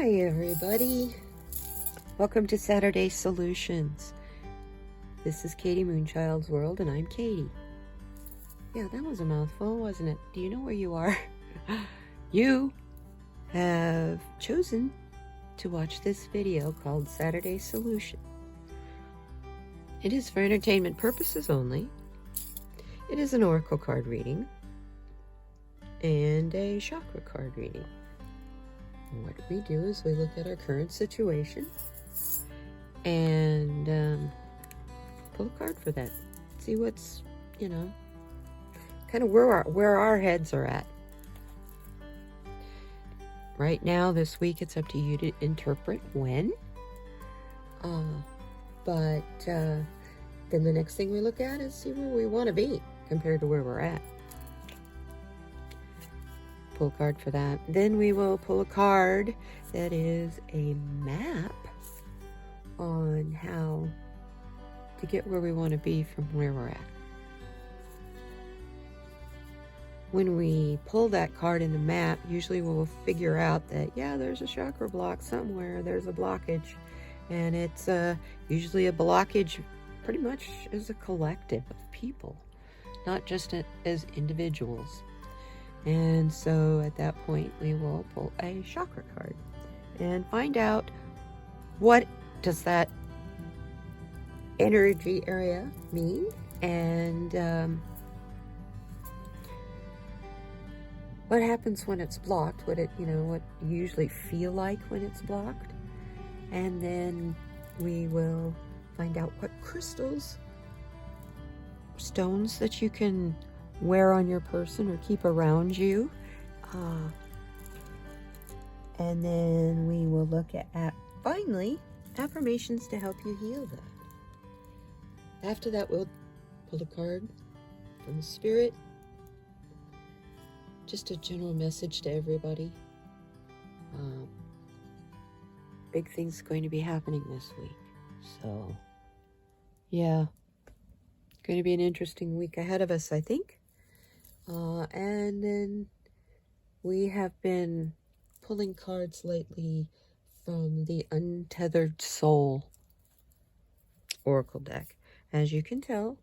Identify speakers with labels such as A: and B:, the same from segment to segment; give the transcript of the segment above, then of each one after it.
A: Hi everybody, welcome to Saturday Solutions. This is kdmoonchild's world and I'm Katie. Yeah, that was a mouthful, wasn't it? Do you know where you are? You have chosen to watch this video called Saturday Solution. It is for entertainment purposes only. It is an oracle card reading and a chakra card reading. What we do is we look at our current situation and pull a card for that. See what's, kind of where our heads are at. Right now, this week, it's up to you to interpret when. But then the next thing we look at is see where we want to be compared to where we're at. Pull a card for that. Then we will pull a card that is a map on how to get where we want to be from where we're at. When we pull that card in the map, usually we'll figure out that, yeah, there's a chakra block somewhere, there's a blockage, and it's usually a blockage pretty much as a collective of people, not just as individuals. And so at that point, we will pull a chakra card and find out what does that energy area mean, and what happens when it's blocked, what you usually feel like when it's blocked. And then we will find out what crystals, stones that you can wear on your person or keep around you. And then we will look at finally, affirmations to help you heal that. After that, we'll pull a card from the Spirit. Just a general message to everybody. Big things going to be happening this week. So, yeah. Going to be an interesting week ahead of us, I think. And then we have been pulling cards lately from the Untethered Soul Oracle deck. As you can tell,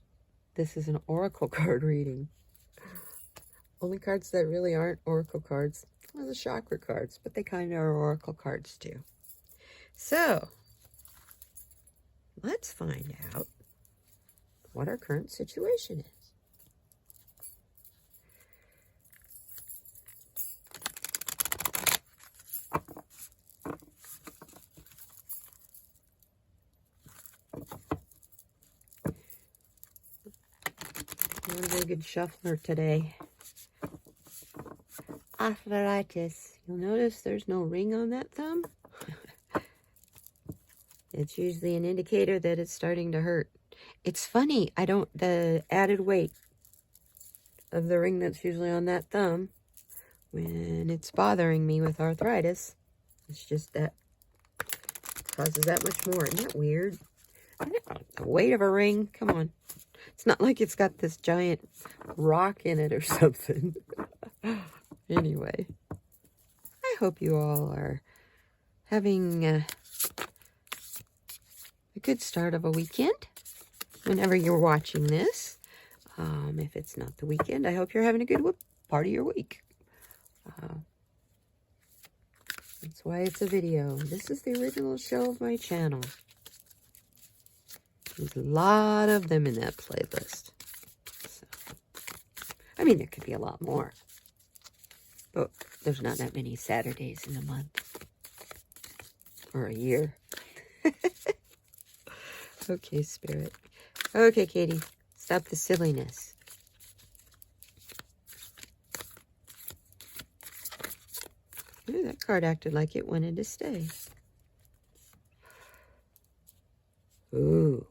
A: this is an oracle card reading. Only cards that really aren't oracle cards are the chakra cards, but they kind of are oracle cards too. So, let's find out what our current situation is. I'm a very good shuffler today. Arthritis. You'll notice there's no ring on that thumb. It's usually an indicator that it's starting to hurt. It's funny, the added weight of the ring that's usually on that thumb, when it's bothering me with arthritis, it's just that causes that much more. Isn't that weird? The weight of a ring, come on. It's not like it's got this giant rock in it or something. Anyway, I hope you all are having a good start of a weekend whenever you're watching this. If it's not the weekend, I hope you're having a good part of your week. That's why it's a video. This is the original show of my channel. There's a lot of them in that playlist. So, I mean, there could be a lot more. But there's not that many Saturdays in a month. Or a year. Okay, Spirit. Okay, Katie. Stop the silliness. Ooh, that card acted like it wanted to stay. Ooh.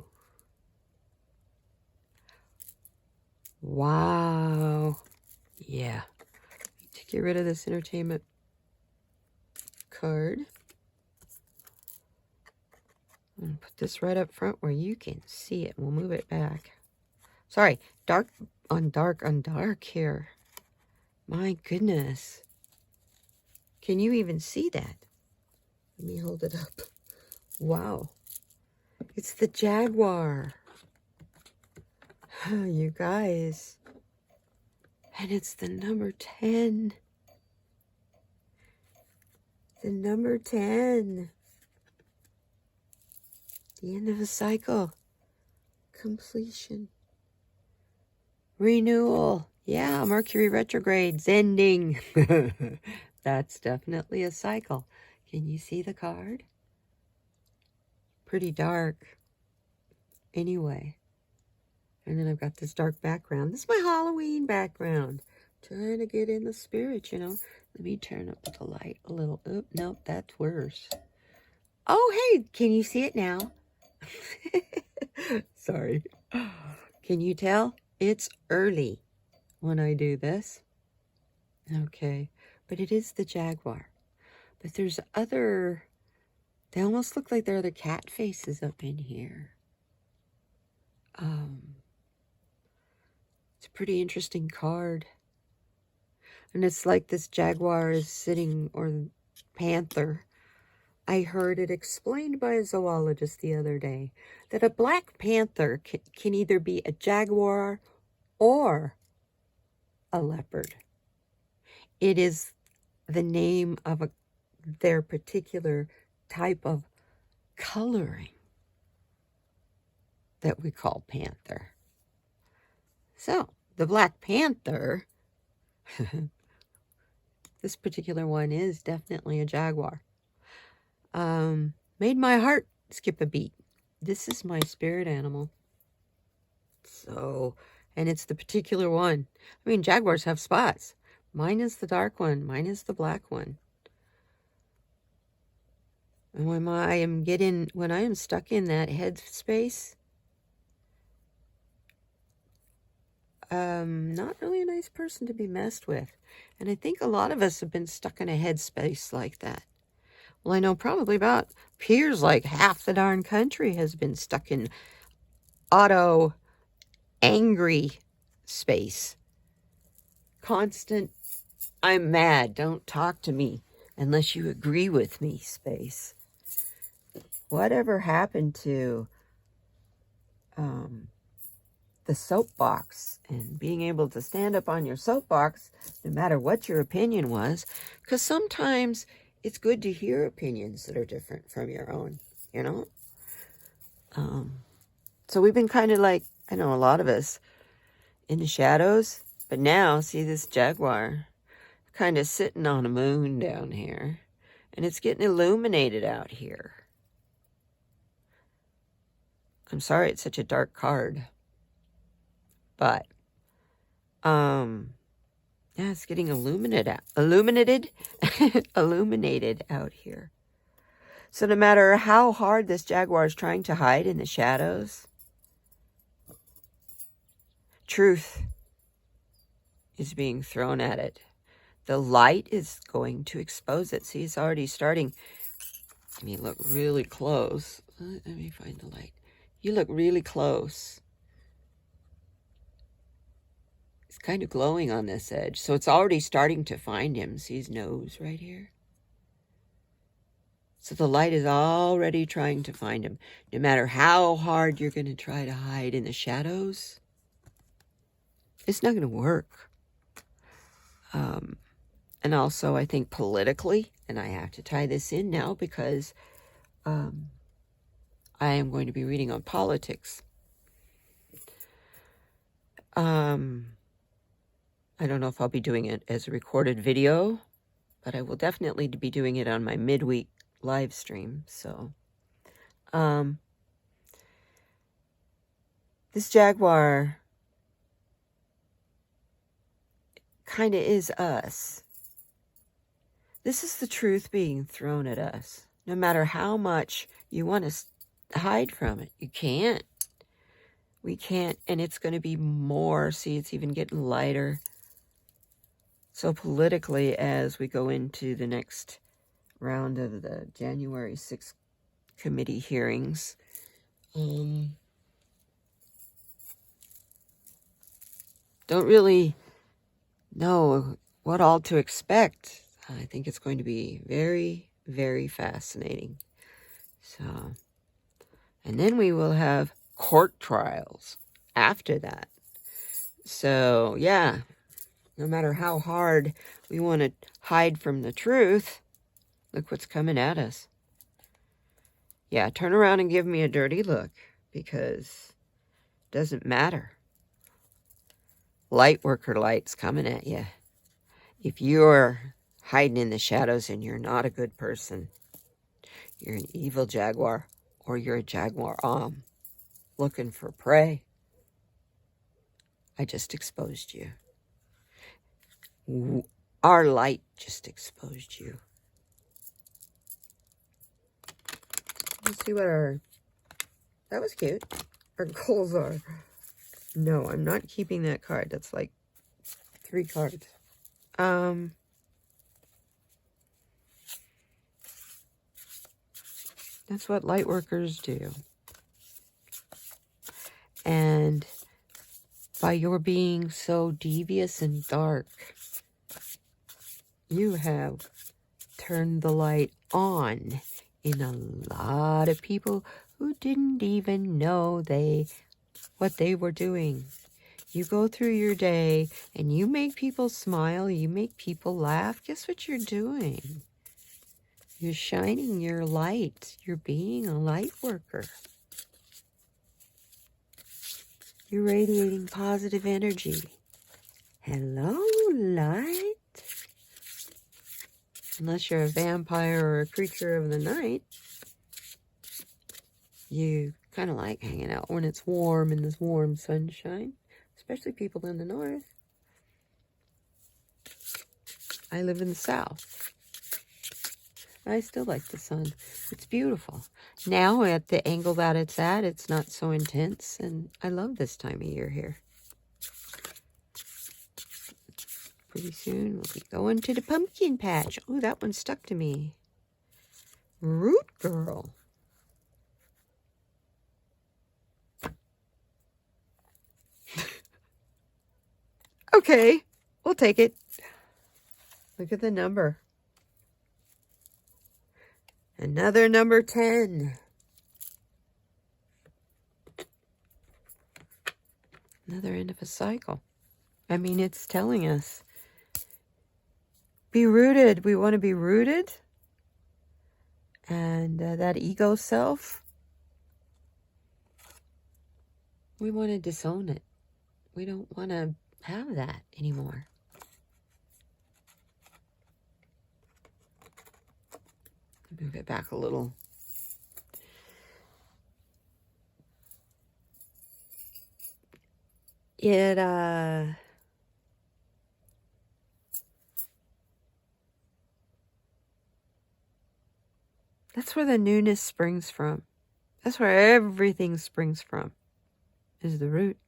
A: Wow. Yeah. To get rid of this entertainment card. I'm going to put this right up front where you can see it. We'll move it back. Sorry, dark on dark here. My goodness. Can you even see that? Let me hold it up. Wow. It's the Jaguar. You guys. And it's the number 10. The number 10. The end of a cycle. Completion. Renewal. Yeah, Mercury retrograde's ending. That's definitely a cycle. Can you see the card? Pretty dark. Anyway. And then I've got this dark background. This is my Halloween background. Trying to get in the spirit, you know. Let me turn up the light a little. Oop, nope, that's worse. Oh, hey, can you see it now? Sorry. Can you tell? It's early when I do this. Okay, but it is the Jaguar. But there's other, they almost look like there are other cat faces up in here. It's a pretty interesting card. And it's like this Jaguar is sitting, or panther. I heard it explained by a zoologist the other day that a black panther can either be a jaguar or a leopard. It is the name of their particular type of coloring that we call panther. So, the Black Panther, this particular one is definitely a jaguar. Made my heart skip a beat. This is my spirit animal. So, and it's the particular one. I mean, jaguars have spots. Mine is the dark one. Mine is the black one. And when I am stuck in that head space, not really a nice person to be messed with. And I think a lot of us have been stuck in a headspace like that. Well, I know probably appears like half the darn country has been stuck in angry space. Constant, I'm mad, don't talk to me unless you agree with me space. Whatever happened to the soapbox and being able to stand up on your soapbox no matter what your opinion was? Because sometimes it's good to hear opinions that are different from your own, you know? So we've been kind of like, I know a lot of us, in the shadows. But now, see this jaguar kind of sitting on a moon down here. And it's getting illuminated out here. I'm sorry it's such a dark card. But, yeah, it's getting illuminated out here. So no matter how hard this jaguar is trying to hide in the shadows, truth is being thrown at it. The light is going to expose it. See, it's already starting. Let me look really close. Let me find the light. You look really close. It's kind of glowing on this edge. So it's already starting to find him. See his nose right here? So the light is already trying to find him. No matter how hard you're going to try to hide in the shadows, it's not going to work. And also, I think politically, and I have to tie this in now because I am going to be reading on politics. I don't know if I'll be doing it as a recorded video, but I will definitely be doing it on my midweek live stream. So, this jaguar kind of is us. This is the truth being thrown at us. No matter how much you want to hide from it, you can't. We can't, and it's going to be more. See, it's even getting lighter. So politically, as we go into the next round of the January 6th committee hearings, don't really know what all to expect. I think it's going to be very, Very fascinating. So, and then we will have court trials after that. So, yeah, no matter how hard we want to hide from the truth, look what's coming at us. Yeah, turn around and give me a dirty look, because it doesn't matter. Light worker light's coming at you. If you're hiding in the shadows and you're not a good person, you're an evil jaguar, or you're a jaguar looking for prey, I just exposed you. Our light just exposed you. Let's see what that was cute. Our goals are. No, I'm not keeping that card. That's like 3 cards. That's what light workers do. And by your being so devious and dark, you have turned the light on in a lot of people who didn't even know what they were doing. You go through your day and you make people smile, you make people laugh. Guess what you're doing? You're shining your light. You're being a light worker. You're radiating positive energy. Hello, light. Unless you're a vampire or a creature of the night, you kind of like hanging out when it's warm in this warm sunshine, especially people in the north. I live in the south. I still like the sun. It's beautiful. Now at the angle that it's at, it's not so intense, and I love this time of year here. Pretty soon we'll be going to the pumpkin patch. Oh, that one stuck to me. Root girl. Okay, we'll take it. Look at the number. Another number 10. Another end of a cycle. I mean, it's telling us, be rooted. We want to be rooted. And that ego self, we want to disown it. We don't want to have that anymore. Move it back a little. That's where the newness springs from. That's where everything springs from, is the root.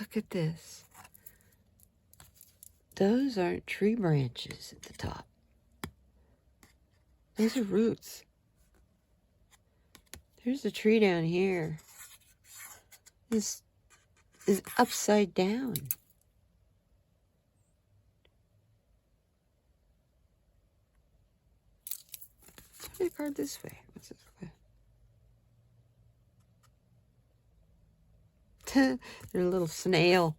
A: Look at this. Those aren't tree branches at the top. Those are roots. There's a tree down here. This is upside down. Turn the card this way. What's this way? There's a little snail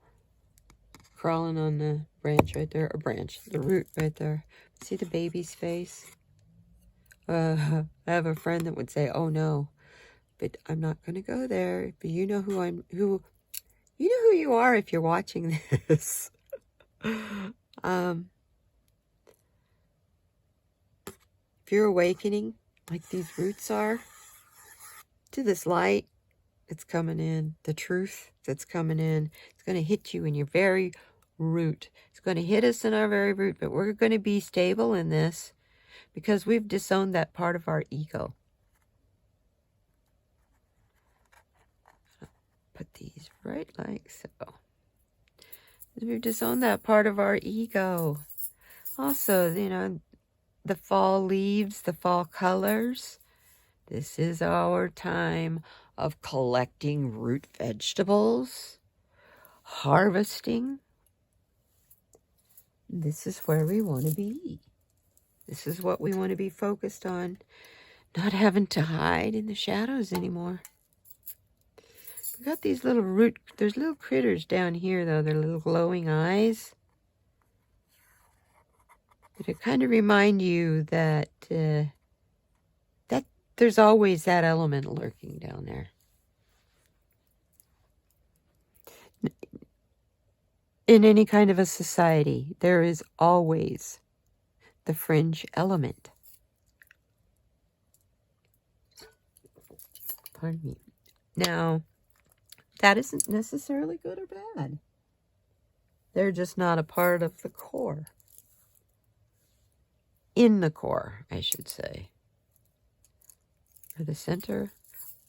A: crawling on the branch right there. Or branch, the root right there. See the baby's face? I have a friend that would say, "Oh no," but I'm not going to go there. But you know who you know who you are if you're watching this. If you're awakening, like these roots are, to this light that's coming in, the truth that's coming in, it's going to hit you in your very root. It's going to hit us in our very root, but we're going to be stable in this because we've disowned that part of our ego. Put these right like so. We've disowned that part of our ego. Also, you know, the fall leaves, the fall colors. This is our time of collecting root vegetables, harvesting. This is where we want to be. This is what we want to be focused on. Not having to hide in the shadows anymore. We got these little there's little critters down here though. They're little glowing eyes. But it kind of remind you that that there's always that element lurking down there. In any kind of a society, there is always the fringe element. Pardon me. Now, that isn't necessarily good or bad. They're just not a part of the core. In the core, I should say. Or the center,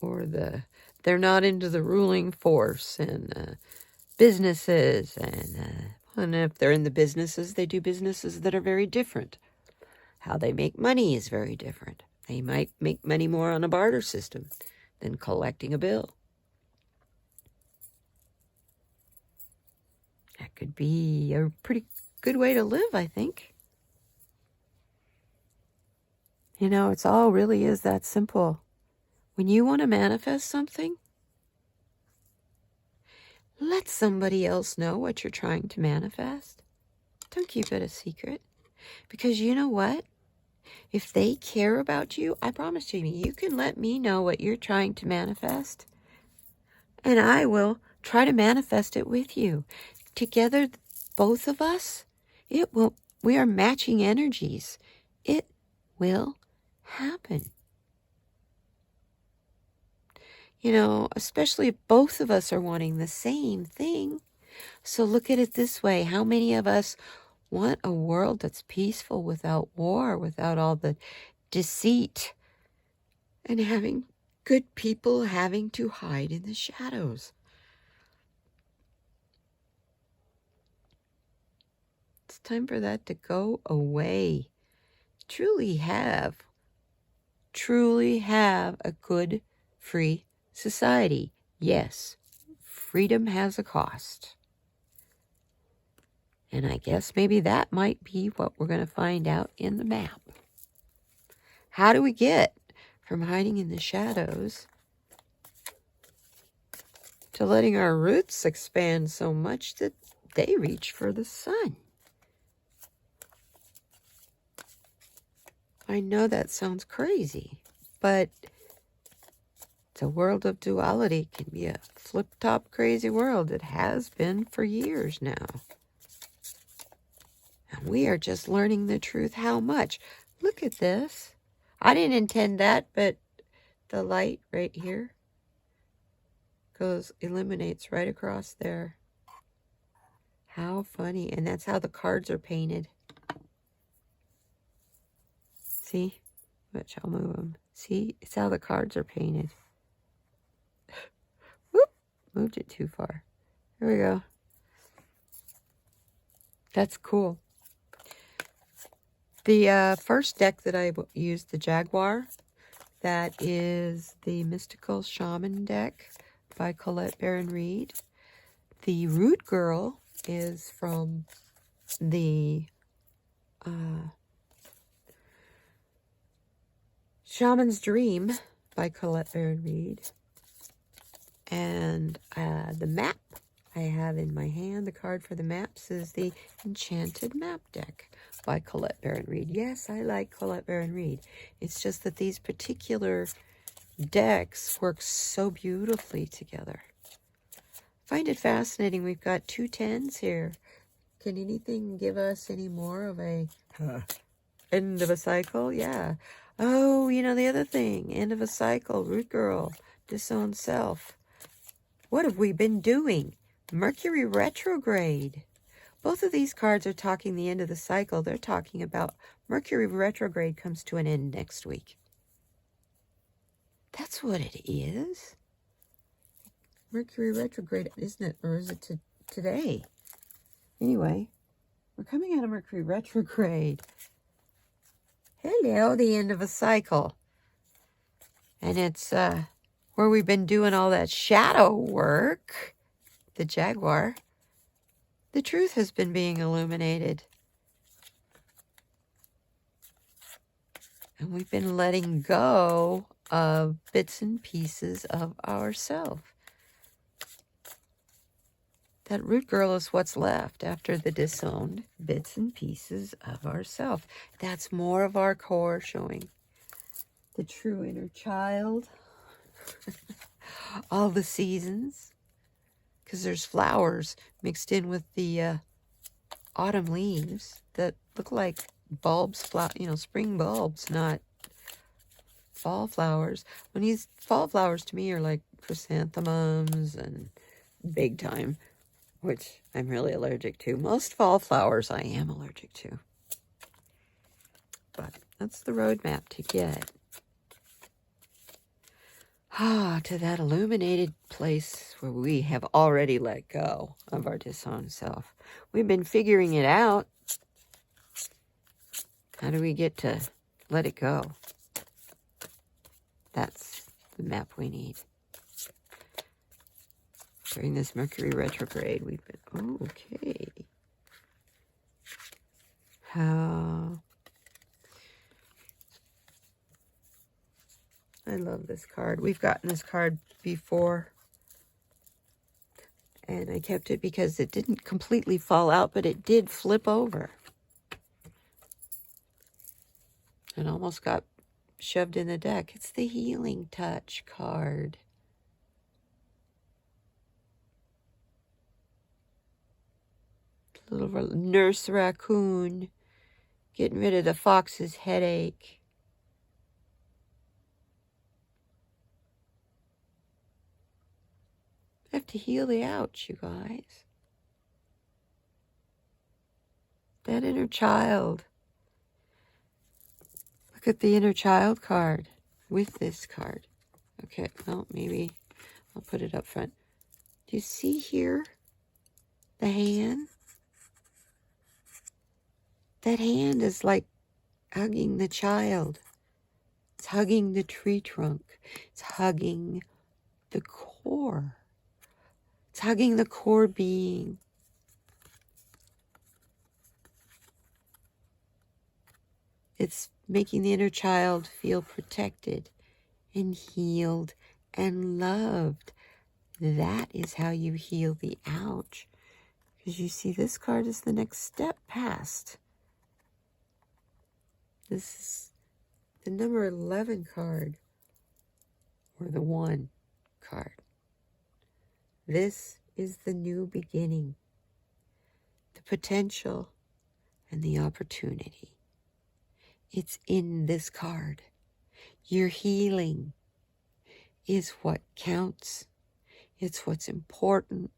A: or they're not into the ruling force and businesses. And if they're in the businesses, they do businesses that are very different. How they make money is very different. They might make money more on a barter system than collecting a bill. That could be a pretty good way to live, I think. You know, it's all really is that simple. When you want to manifest something, let somebody else know what you're trying to manifest. Don't keep it a secret. Because you know what? If they care about you, I promise you, you can let me know what you're trying to manifest. And I will try to manifest it with you. Together, both of us, we are matching energies. It will happen. You know, especially if both of us are wanting the same thing. So look at it this way. How many of us want a world that's peaceful without war, without all the deceit, and having good people having to hide in the shadows? It's time for that to go away. Truly have a good, free society. Yes, freedom has a cost. And I guess maybe that might be what we're going to find out in the map. How do we get from hiding in the shadows to letting our roots expand so much that they reach for the sun? I know that sounds crazy, but the world of duality can be a flip-top crazy world. It has been for years now. And we are just learning the truth. How much? Look at this. I didn't intend that, but the light right here illuminates right across there. How funny. And that's how the cards are painted. See? Which I'll move them. See? It's how the cards are painted. Whoop! Moved it too far. Here we go. That's cool. The first deck that I used, the Jaguar, that is the Mystical Shaman deck by Colette Baron Reed. The Root Girl is from the Shaman's Dream by Colette Baron Reed. And the map I have in my hand, the card for the maps, is the Enchanted Map deck by Colette Baron Reed. Yes, I like Colette Baron Reed. It's just that these particular decks work so beautifully together. I find it fascinating. We've got 2 10s here. Can anything give us any more of a end of a cycle? Yeah. Oh, you know, the other thing, end of a cycle, Root Girl, disowned self. What have we been doing? Mercury retrograde. Both of these cards are talking the end of the cycle. They're talking about Mercury retrograde comes to an end next week. That's what it is. Mercury retrograde, isn't it? Or is it today? Anyway, we're coming out of Mercury retrograde. Hello, the end of a cycle. And it's where we've been doing all that shadow work. The Jaguar. The truth has been being illuminated. And we've been letting go of bits and pieces of ourself. That root girl is what's left after the disowned bits and pieces of ourself. That's more of our core showing. The true inner child. All the seasons. Because there's flowers mixed in with the autumn leaves that look like bulbs, spring bulbs, not fall flowers. When these fall flowers to me are like chrysanthemums and big time, which I'm really allergic to. Most fall flowers I am allergic to. But that's the roadmap to get to that illuminated place where we have already let go of our disowned self. We've been figuring it out. How do we get to let it go? That's the map we need. During this Mercury retrograde, we've been, okay. How? I love this card. We've gotten this card before. And I kept it because it didn't completely fall out, but it did flip over. And almost got shoved in the deck. It's the Healing Touch card. Little nurse raccoon getting rid of the fox's headache. I have to heal the ouch, you guys. That inner child. Look at the inner child card with this card. Okay, well, maybe I'll put it up front. Do you see here the hand? That hand is like hugging the child. It's hugging the tree trunk. It's hugging the core. It's hugging the core being. It's making the inner child feel protected and healed and loved. That is how you heal the ouch. Because you see, this card is the next step past. This is the number 11 card, or the 1 card. This is the new beginning, the potential and the opportunity. It's in this card. Your healing is what counts. It's what's important.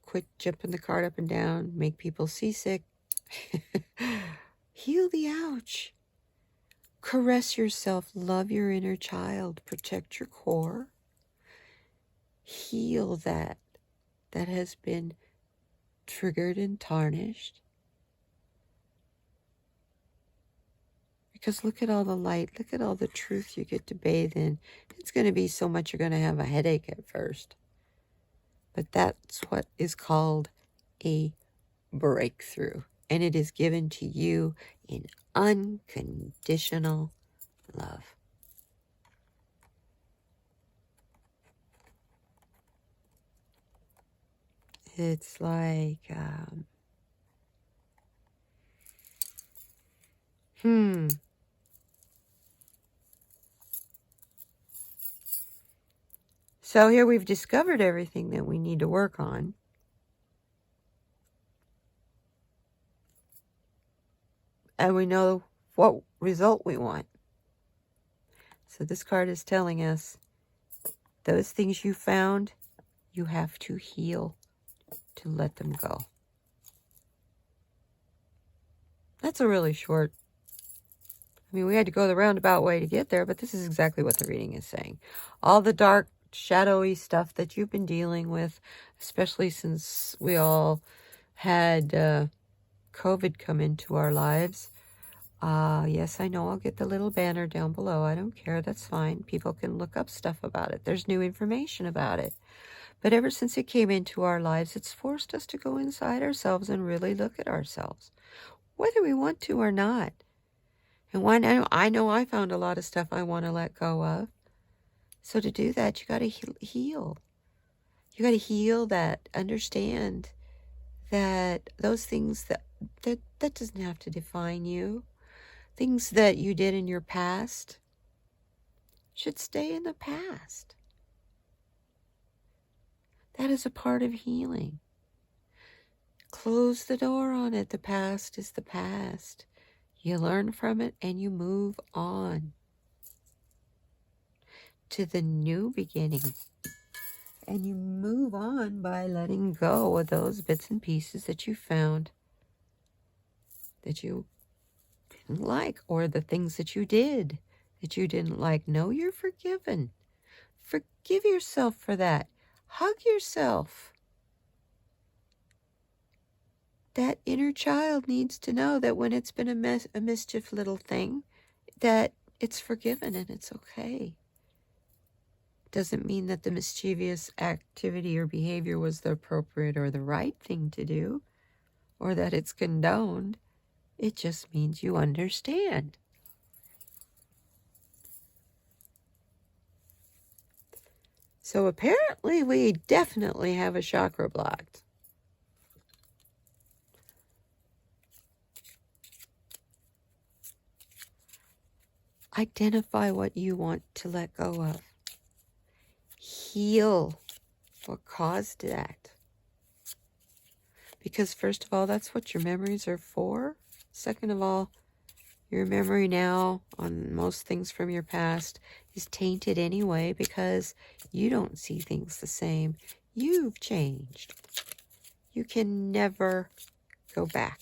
A: Quit jumping the card up and down, make people seasick. Heal the ouch. Caress yourself, love your inner child, protect your core. Heal that has been triggered and tarnished. Because look at all the light, look at all the truth you get to bathe in. It's going to be so much you're going to have a headache at first. But that's what is called a breakthrough. And it is given to you in unconditional love. It's like, So here we've discovered everything that we need to work on. And we know what result we want. So this card is telling us those things you found, you have to heal to let them go. That's a really short, we had to go the roundabout way to get there, but this is exactly what the reading is saying. All the dark, shadowy stuff that you've been dealing with, especially since we all had COVID come into our lives. Yes, I know, I'll get the little banner down below. I don't care, that's fine. People can look up stuff about it. There's new information about it. But ever since it came into our lives, it's forced us to go inside ourselves and really look at ourselves, whether we want to or not. And I know I found a lot of stuff I want to let go of. So to do that, you got to heal. You got to heal that, understand that those things that doesn't have to define you. Things that you did in your past should stay in the past. That is a part of healing. Close the door on it. The past is the past. You learn from it and you move on to the new beginning. And you move on by letting go of those bits and pieces that you found that you didn't like, or the things that you did that you didn't like. No, you're forgiven. Forgive yourself for that. Hug yourself. That inner child needs to know that when it's been a mischief little thing, that it's forgiven and it's okay. Doesn't mean that the mischievous activity or behavior was the appropriate or the right thing to do, or that it's condoned. It just means you understand. So apparently we definitely have a chakra blocked. Identify what you want to let go of. Heal what caused that. Because first of all, that's what your memories are for. Second of all, your memory now on most things from your past is tainted anyway because you don't see things the same. You've changed. You can never go back.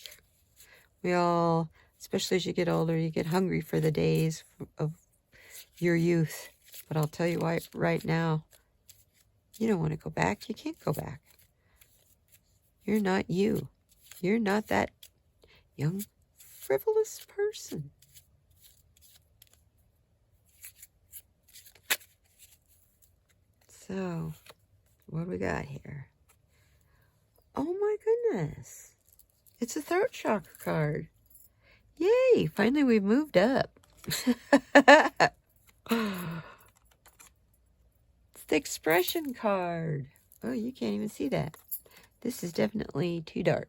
A: We all, especially as you get older, you get hungry for the days of your youth. But I'll tell you why right now, you don't want to go back. You can't go back. You're not you. You're not that young, frivolous person. So, what do we got here? Oh my goodness. It's a throat chakra card. Yay, finally we've moved up. It's the expression card. Oh, you can't even see that. This is definitely too dark.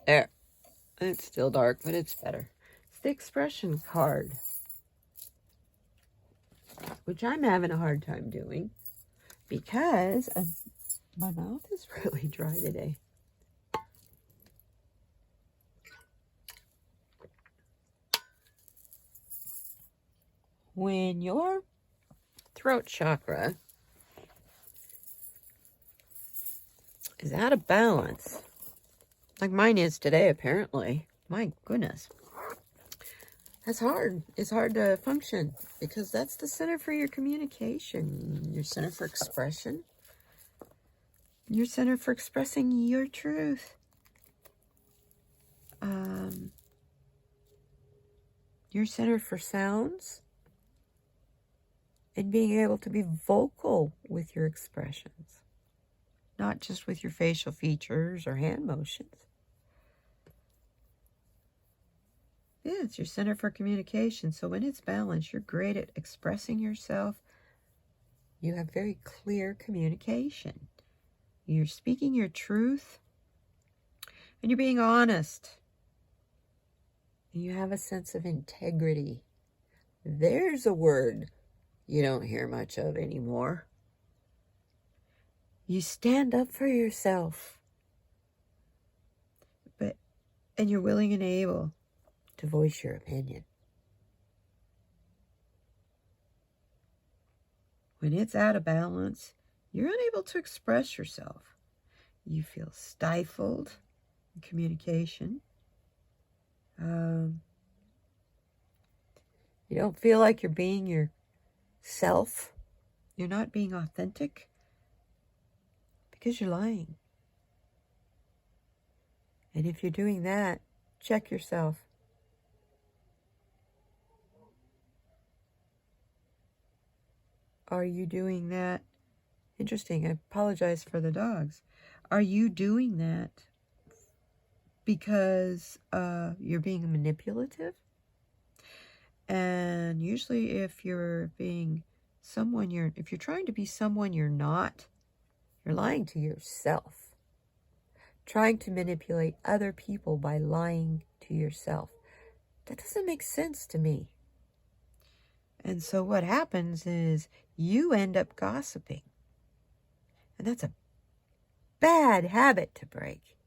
A: There. It's still dark, but it's better. It's the expression card, which I'm having a hard time doing because my mouth is really dry today. When your throat chakra is out of balance, like mine is today, apparently. My goodness. That's hard. It's hard to function because that's the center for your communication, your center for expression, your center for expressing your truth. Your center for sounds and being able to be vocal with your expressions, not just with your facial features or hand motions. Yeah, it's your center for communication. So when it's balanced, you're great at expressing yourself. You have very clear communication. You're speaking your truth. And you're being honest. And you have a sense of integrity. There's a word you don't hear much of anymore. You stand up for yourself. And you're willing and able to voice your opinion. When it's out of balance, you're unable to express yourself. You feel stifled in communication. You don't feel like you're being yourself. You're not being authentic because you're lying. And if you're doing that, check yourself. Are you doing that? Interesting. I apologize for the dogs. Are you doing that because you're being manipulative. And usually if you're being someone if you're trying to be someone you're not, you're lying to yourself. Trying to manipulate other people by lying to yourself. That doesn't make sense to me. And so what happens is you end up gossiping. And that's a bad habit to break.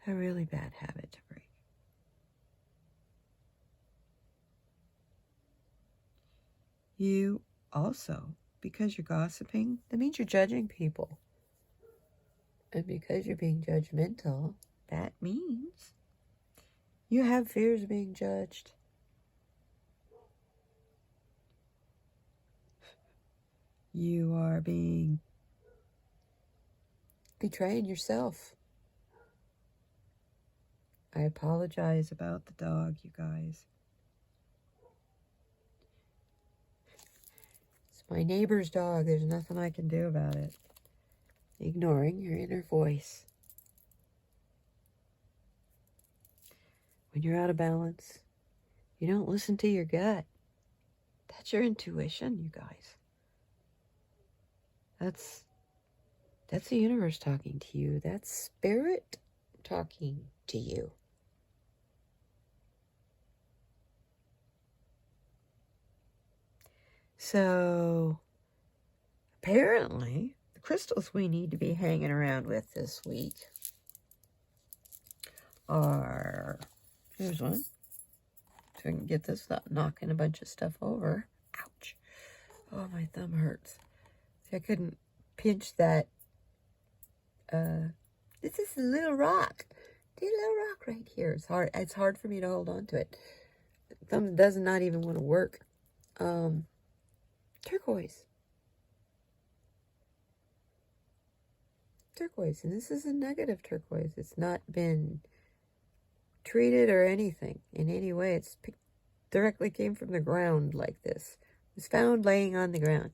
A: A really bad habit to break. You also, because you're gossiping, that means you're judging people. And because you're being judgmental, that means you have fears of being judged. You are betraying yourself. I apologize about the dog, you guys. It's my neighbor's dog. There's nothing I can do about it. Ignoring your inner voice. When you're out of balance, you don't listen to your gut. That's your intuition, you guys. That's the universe talking to you. That's spirit talking to you. So, apparently, the crystals we need to be hanging around with this week are, here's one, so I can get this without knocking a bunch of stuff over. Ouch. Oh, my thumb hurts. See, I couldn't pinch that. This is a little rock. A little rock right here. It's hard for me to hold on to it. Thumb does not even want to work. Turquoise. Turquoise. And this is a negative turquoise. It's not been treated or anything in any way. It's directly came from the ground like this. It was found laying on the ground.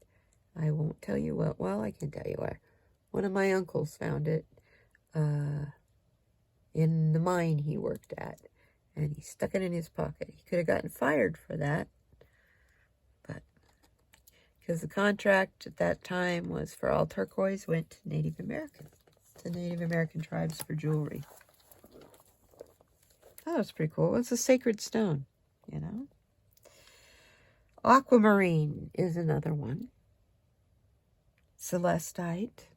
A: I won't tell you what. Well, I can tell you where. One of my uncles found it in the mine he worked at. And he stuck it in his pocket. He could have gotten fired for that. But because the contract at that time was for all turquoise went to Native Americans. To Native American tribes for jewelry. Oh, that's pretty cool. It's a sacred stone, you know. Aquamarine is another one. Celestite.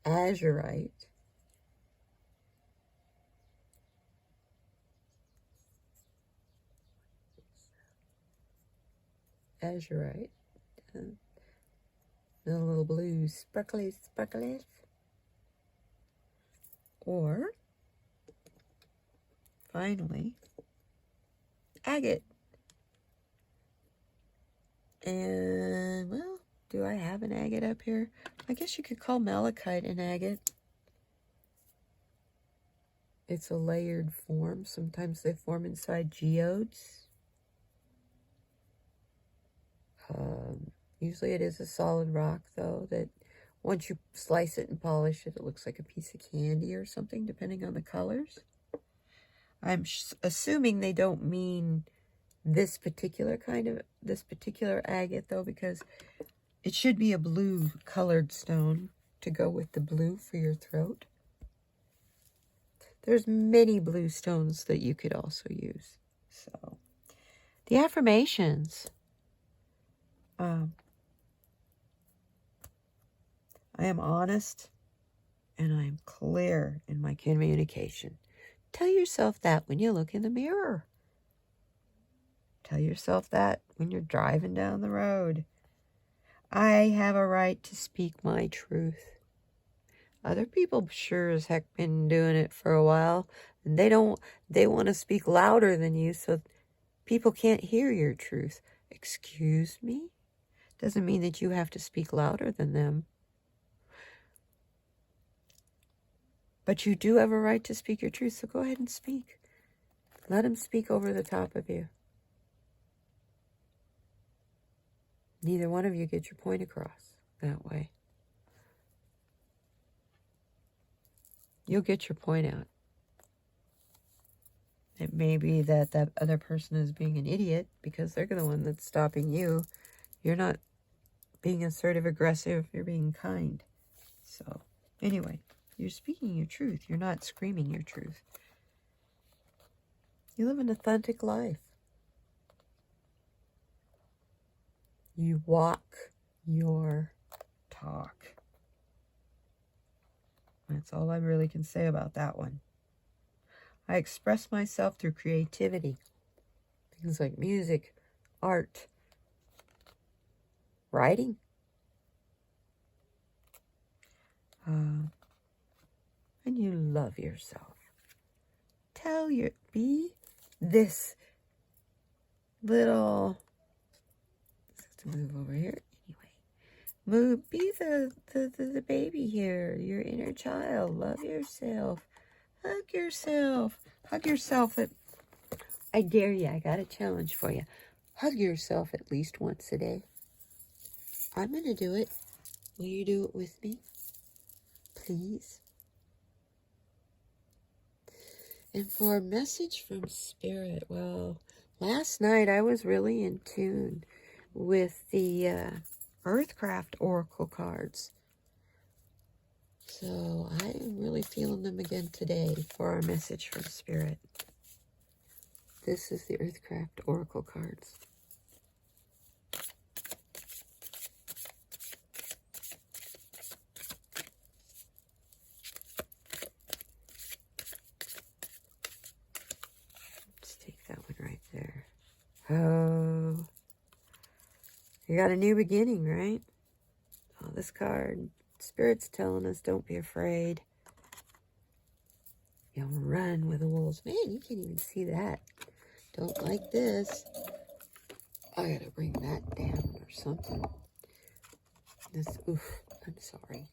A: Azurite. Azurite. The little blue sparklies. Or, finally, agate. And, well, do I have an agate up here? I guess you could call malachite an agate. It's a layered form. Sometimes they form inside geodes. Usually it is a solid rock, though, that once you slice it and polish it, it looks like a piece of candy or something, depending on the colors. I'm assuming they don't mean this particular agate, though, because it should be a blue colored stone to go with the blue for your throat. There's many blue stones that you could also use. So, the affirmations. I am honest and I am clear in my communication. Tell yourself that when you look in the mirror. Tell yourself that when you're driving down the road. I have a right to speak my truth. Other people sure as heck been doing it for a while. And they want to speak louder than you so people can't hear your truth. Excuse me? Doesn't mean that you have to speak louder than them. But you do have a right to speak your truth, so go ahead and speak. Let them speak over the top of you. Neither one of you get your point across. that way. You'll get your point out. It may be that that other person is being an idiot because they're the one that's stopping you. You're not being assertive, aggressive. You're being kind. So, anyway, you're speaking your truth. You're not screaming your truth. You live an authentic life. You walk your talk. That's all I really can say about that one. I express myself through creativity. Things like music, art, writing. And you love yourself. Be this little, let's have to move over here. Anyway, be the baby here, your inner child. Love yourself. Hug yourself. Hug yourself. I dare you. I got a challenge for you. Hug yourself at least once a day. I'm going to do it. Will you do it with me? Please. And for a message from Spirit, well, last night I was really in tune with the Earthcraft Oracle cards. So I am really feeling them again today for our message from Spirit. This is the Earthcraft Oracle cards. Let's take that one right there. Oh, you got a new beginning, right? Oh, this card, Spirit's telling us don't be afraid. You'll run with the wolves. Man, you can't even see that. Don't like this. I gotta bring that down or something. Oof, I'm sorry.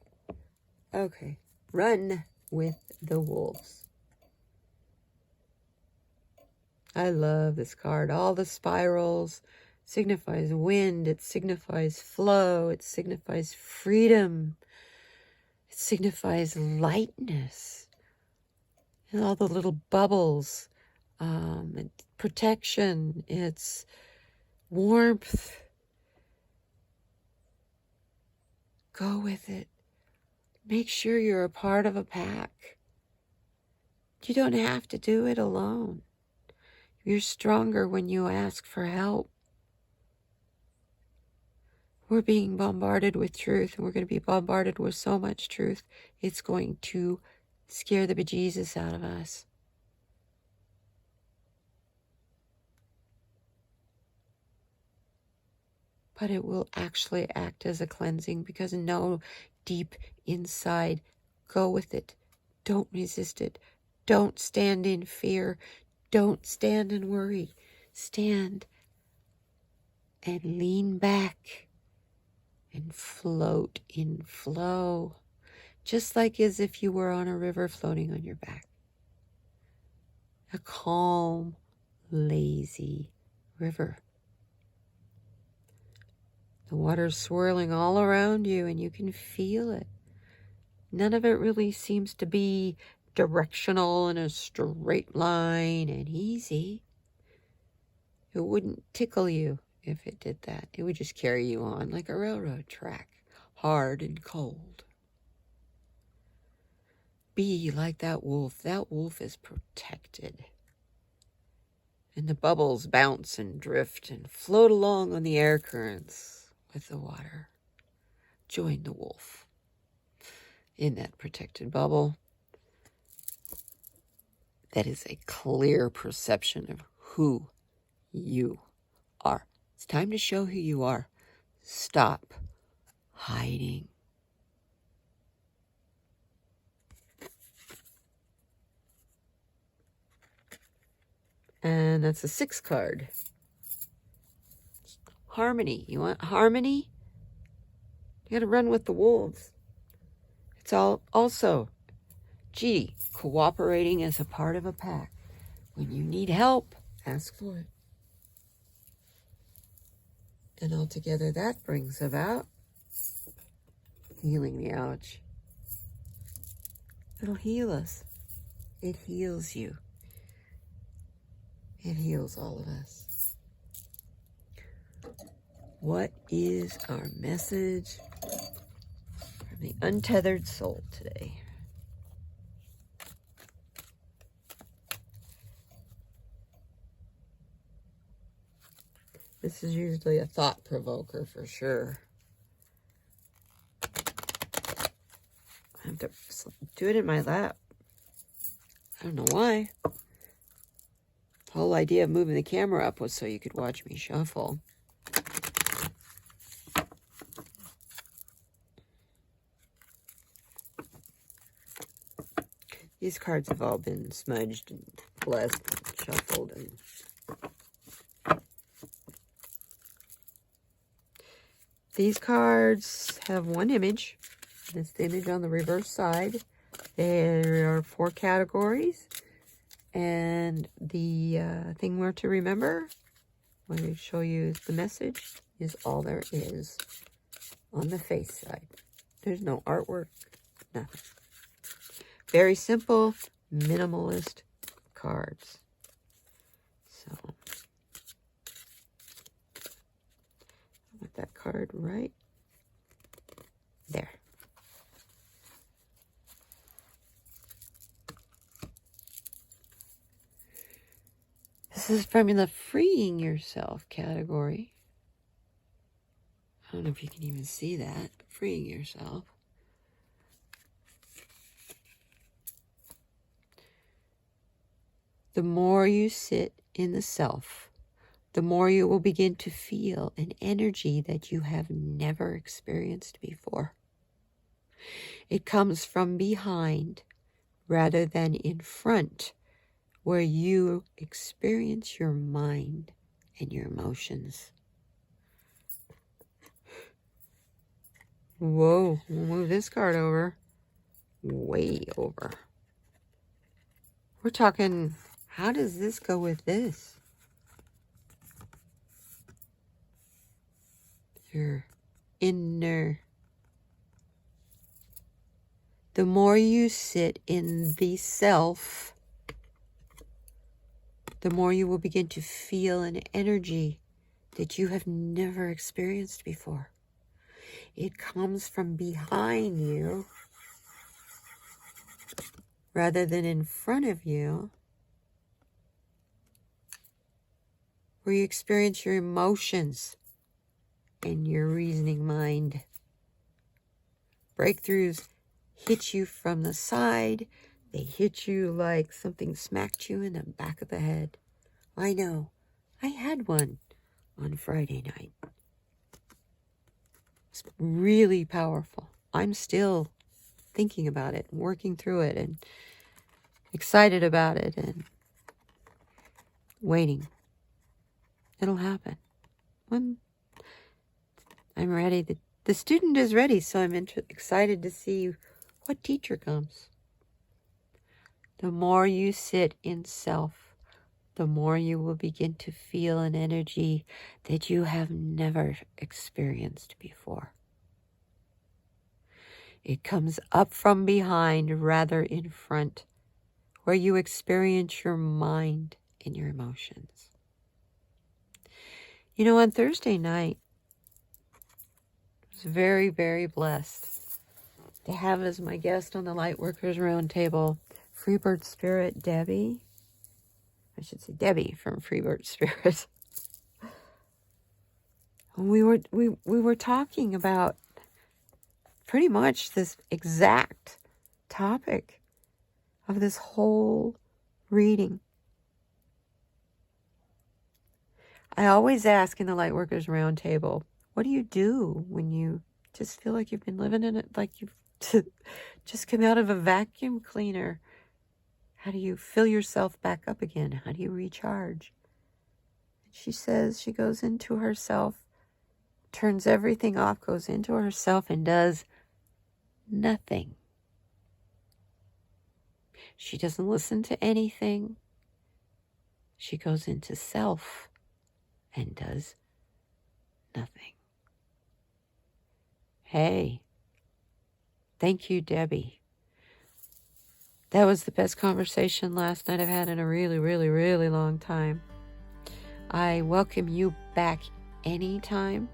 A: Okay, run with the wolves. I love this card. All the spirals signifies wind. It signifies flow. It signifies freedom. It signifies lightness. And all the little bubbles. It's protection. It's warmth. Go with it. Make sure you're a part of a pack. You don't have to do it alone. You're stronger when you ask for help. We're being bombarded with truth, and we're going to be bombarded with so much truth, it's going to scare the bejesus out of us. But it will actually act as a cleansing, because know deep inside, go with it. Don't resist it. Don't stand in fear. Don't stand and worry. Stand and lean back and float in flow, just like as if you were on a river floating on your back. A calm, lazy river. The water's swirling all around you, and you can feel it. None of it really seems to be directional in a straight line and easy. It wouldn't tickle you if it did that. It would just carry you on like a railroad track, hard and cold. Be like that wolf. That wolf is protected. And the bubbles bounce and drift and float along on the air currents with the water. Join the wolf in that protected bubble. That is a clear perception of who you are. It's time to show who you are. Stop hiding. And that's a 6 card. Harmony. You want harmony? You got to run with the wolves. It's all also, cooperating as a part of a pack. When you need help, ask for it. And altogether that brings about healing the ouch. It'll heal us. It heals you. It heals all of us. What is our message from the untethered soul today? This is usually a thought provoker for sure. I have to do it in my lap. I don't know why. The whole idea of moving the camera up was so you could watch me shuffle. These cards have all been smudged and blessed and shuffled. And these cards have one image. It's the image on the reverse side. There are 4 categories. And the thing we're to remember, when I show you the message, is all there is on the face side. There's no artwork, nothing. Very simple, minimalist cards. So, I want that card right there. This is from the freeing yourself category. I don't know if you can even see that. Freeing yourself. The more you sit in the self, the more you will begin to feel an energy that you have never experienced before. It comes from behind rather than in front, where you experience your mind and your emotions. Whoa, we'll move this card over. Way over. We're talking, how does this go with this? Your inner. The more you sit in the self, the more you will begin to feel an energy that you have never experienced before. It comes from behind you rather than in front of you, where you experience your emotions and your reasoning mind. Breakthroughs hit you from the side. They hit you like something smacked you in the back of the head. I know. I had one on Friday night. It's really powerful. I'm still thinking about it, working through it, and excited about it, and waiting. It'll happen. When I'm ready. The student is ready, so I'm excited to see what teacher comes. The more you sit in self, the more you will begin to feel an energy that you have never experienced before. It comes up from behind rather in front, where you experience your mind and your emotions. You know, on Thursday night, I was very, very blessed to have as my guest on the Lightworkers Roundtable, Freebird Spirit Debbie. I should say Debbie from Freebird Spirit. We were talking about pretty much this exact topic of this whole reading. I always ask in the Lightworkers Roundtable, what do you do when you just feel like you've been living in it, like you've just come out of a vacuum cleaner? How do you fill yourself back up again? How do you recharge? She says she goes into herself, turns everything off, goes into herself and does nothing. She doesn't listen to anything. She goes into self and does nothing. Hey, Thank you, Debbie. That was the best conversation last night I've had in a really, really, really long time. I welcome you back anytime.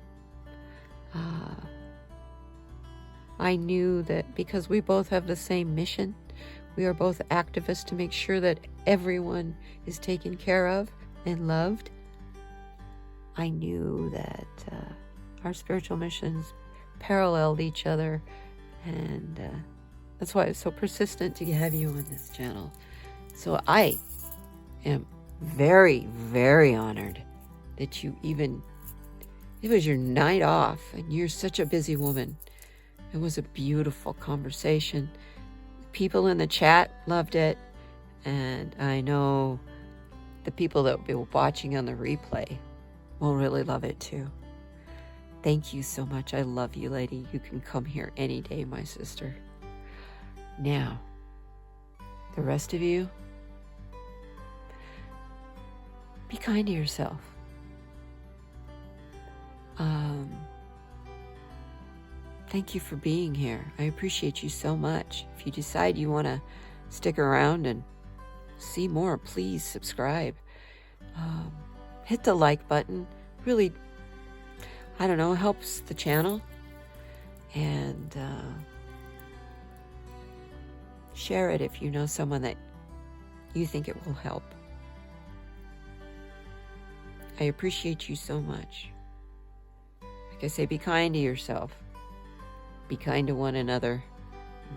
A: I knew that because we both have the same mission, we are both activists to make sure that everyone is taken care of and loved. I knew that our spiritual missions paralleled each other, and that's why it's so persistent to have you on this channel. So I am very, very honored that you even, it was your night off and you're such a busy woman. It was a beautiful conversation. People in the chat loved it, and I know the people that will be watching on the replay will really love it too. Thank you so much. I love you, lady. You can come here any day, my sister. Now, the rest of you, be kind to yourself. Thank you for being here. I appreciate you so much. If you decide you want to stick around and see more, please subscribe. Hit the like button. Really, I don't know, helps the channel. And share it if you know someone that you think it will help. I appreciate you so much. Like I say, be kind to yourself. Be kind to one another.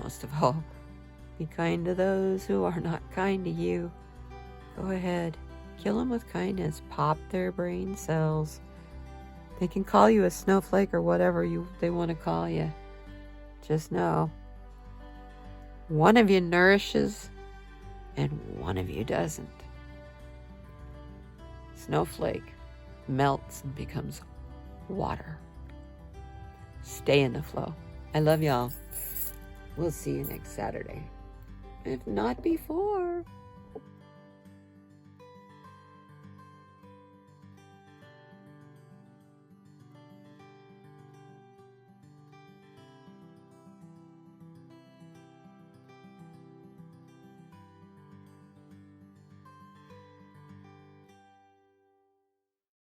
A: Most of all, be kind to those who are not kind to you. Go ahead. Kill them with kindness. Pop their brain cells. They can call you a snowflake or whatever they want to call you. Just know, one of you nourishes and one of you doesn't. Snowflake melts and becomes water. Stay in the flow. I love y'all. We'll see you next Saturday, if not before.